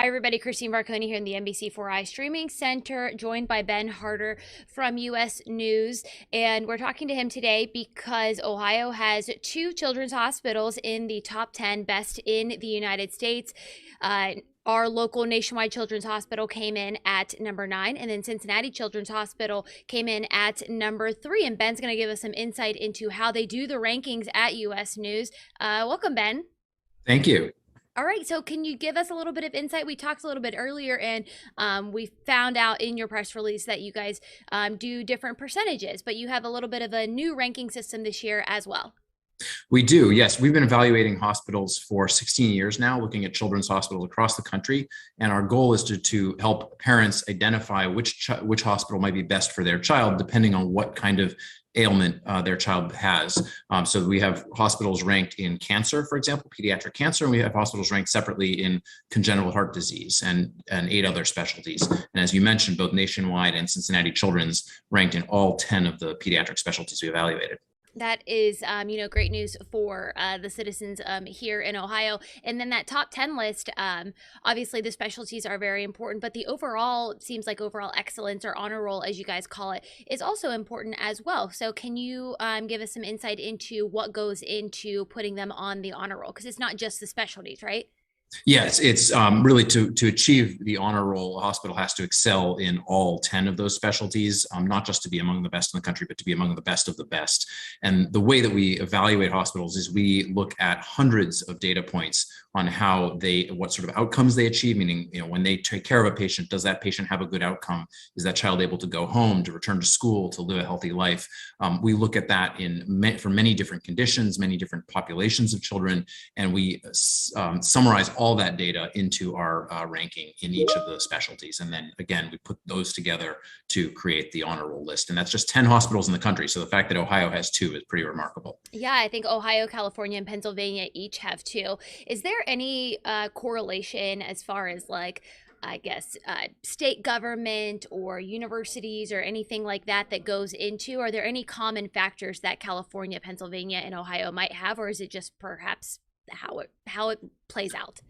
Hi, everybody. Christine Marconi here in the NBC4i Streaming Center, joined by Ben Harder from US News. And we're talking to him today because Ohio has two children's hospitals in the top 10 best in the United States. Our local Nationwide Children's Hospital came in at number 9, and then Cincinnati Children's Hospital came in at number 3. And Ben's going to give us some insight into how they do the rankings at US News. Welcome, Ben. Thank you. All right, so can you give us a little bit of insight? We talked a little bit earlier, and we found out in your press release that you guys do different percentages, but you have a little bit of a new ranking system this year as well. We do, yes. We've been evaluating hospitals for 16 years now, looking at children's hospitals across the country. And our goal is to help parents identify which hospital might be best for their child, depending on what kind of ailment their child has. So we have hospitals ranked in cancer, for example, pediatric cancer, and we have hospitals ranked separately in congenital heart disease and 8 other specialties. And as you mentioned, both Nationwide and Cincinnati Children's ranked in all 10 of the pediatric specialties we evaluated. That is, great news for the citizens here in Ohio. And then that top 10 list, obviously the specialties are very important, but the overall, seems like overall excellence or honor roll, as you guys call it, is also important as well. So can you give us some insight into what goes into putting them on the honor roll? Because it's not just the specialties, right? Yes, it's really to achieve the honor roll, a hospital has to excel in all 10 of those specialties, not just to be among the best in the country, but to be among the best of the best. And the way that we evaluate hospitals is we look at hundreds of data points on what sort of outcomes they achieve, meaning, when they take care of a patient, does that patient have a good outcome? Is that child able to go home, to return to school, to live a healthy life? We look at that for many different conditions, many different populations of children, and we summarize all that data into our ranking in each of the specialties. And then again, we put those together to create the honor roll list. And that's just 10 hospitals in the country. So the fact that Ohio has 2 is pretty remarkable. Yeah, I think Ohio, California, and Pennsylvania each have 2. Is there any correlation as far as state government or universities or anything like that goes into? Are there any common factors that California, Pennsylvania, and Ohio might have, or is it just perhaps how it plays out?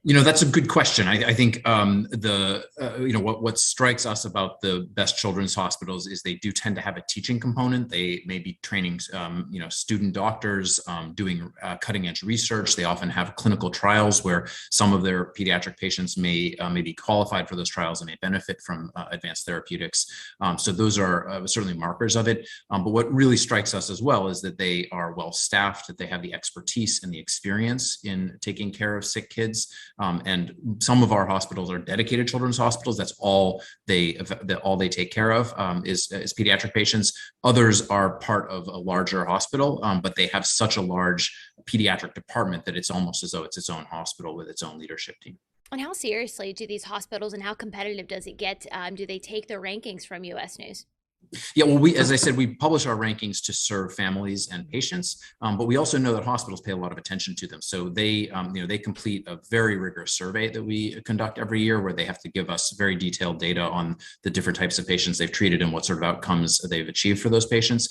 That's a good question. I think what strikes us about the best children's hospitals is they do tend to have a teaching component. They may be training, student doctors, doing cutting edge research. They often have clinical trials where some of their pediatric patients may be qualified for those trials and may benefit from advanced therapeutics. So those are certainly markers of it. But what really strikes us as well is that they are well staffed, that they have the expertise and the experience in taking care of sick kids. And some of our hospitals are dedicated children's hospitals. That's all they take care of is pediatric patients. Others are part of a larger hospital, but they have such a large pediatric department that it's almost as though it's its own hospital with its own leadership team. And how seriously do these hospitals and how competitive does it get? Do they take the rankings from US News? Yeah, well, as I said, we publish our rankings to serve families and patients, but we also know that hospitals pay a lot of attention to them. So they complete a very rigorous survey that we conduct every year, where they have to give us very detailed data on the different types of patients they've treated and what sort of outcomes they've achieved for those patients.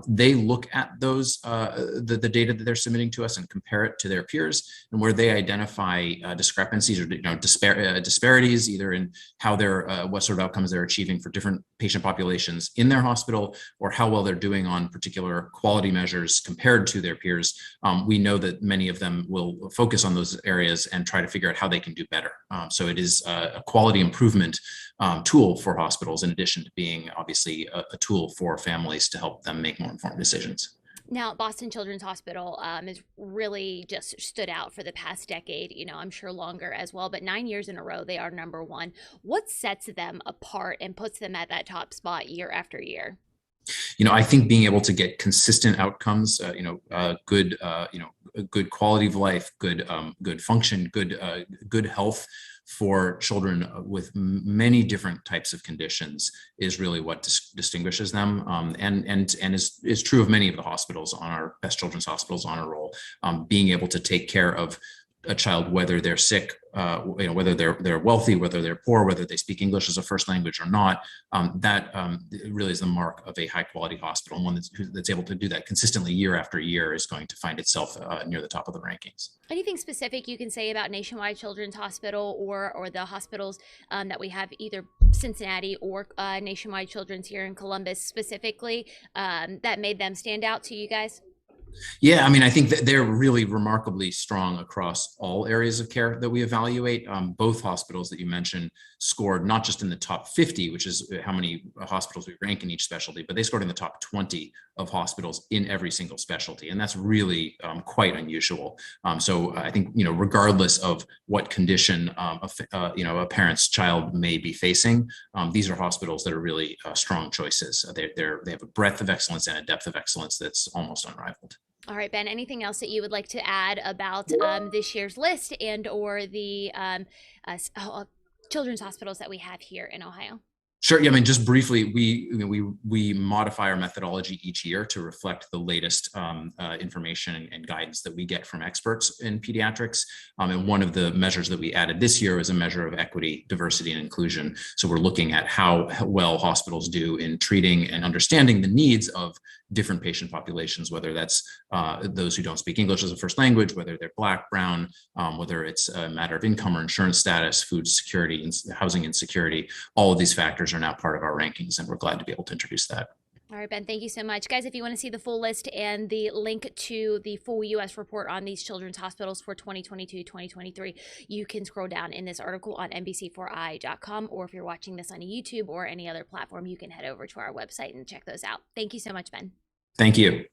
They look at those the data that they're submitting to us and compare it to their peers, and where they identify discrepancies or disparities, either in how what sort of outcomes they're achieving for different patient populations in their hospital, or how well they're doing on particular quality measures compared to their peers. We know that many of them will focus on those areas and try to figure out how they can do better. So it is a quality improvement tool for hospitals, in addition to being obviously a tool for families to help them make more informed decisions. Now, Boston Children's Hospital has really just stood out for the past decade, I'm sure longer as well, but 9 years in a row, they are number 1. What sets them apart and puts them at that top spot year after year? I think being able to get consistent outcomes, good quality of life, good function, good health for children with many different types of conditions is really what distinguishes them, and is true of many of the hospitals on our best children's hospitals honor roll. Being able to take care of a child, whether they're sick, whether they're wealthy, whether they're poor, whether they speak English as a first language or not. That really is the mark of a high quality hospital. And one that's able to do that consistently year after year is going to find itself near the top of the rankings. Anything specific you can say about Nationwide Children's Hospital or the hospitals that we have, either Cincinnati or Nationwide Children's here in Columbus specifically, that made them stand out to you guys? Yeah, I mean, I think that they're really remarkably strong across all areas of care that we evaluate. Both hospitals that you mentioned scored not just in the top 50, which is how many hospitals we rank in each specialty, but they scored in the top 20 of hospitals in every single specialty. And that's really quite unusual. So I think, regardless of what condition, a parent's child may be facing, these are hospitals that are really strong choices. They have a breadth of excellence and a depth of excellence that's almost unrivaled. All right, Ben, anything else that you would like to add about this year's list and or the children's hospitals that we have here in Ohio? Sure. Yeah, I mean, just briefly, we modify our methodology each year to reflect the latest information and guidance that we get from experts in pediatrics. And one of the measures that we added this year is a measure of equity, diversity, and inclusion. So we're looking at how well hospitals do in treating and understanding the needs of different patient populations, whether that's those who don't speak English as a first language, whether they're Black, brown, whether it's a matter of income or insurance status, food security, and housing insecurity. All of these factors are now part of our rankings, and we're glad to be able to introduce that. All right, Ben, thank you so much. Guys, if you want to see the full list and the link to the full U.S. report on these children's hospitals for 2022-2023, you can scroll down in this article on NBC4i.com, or if you're watching this on YouTube or any other platform, you can head over to our website and check those out. Thank you so much, Ben. Thank you.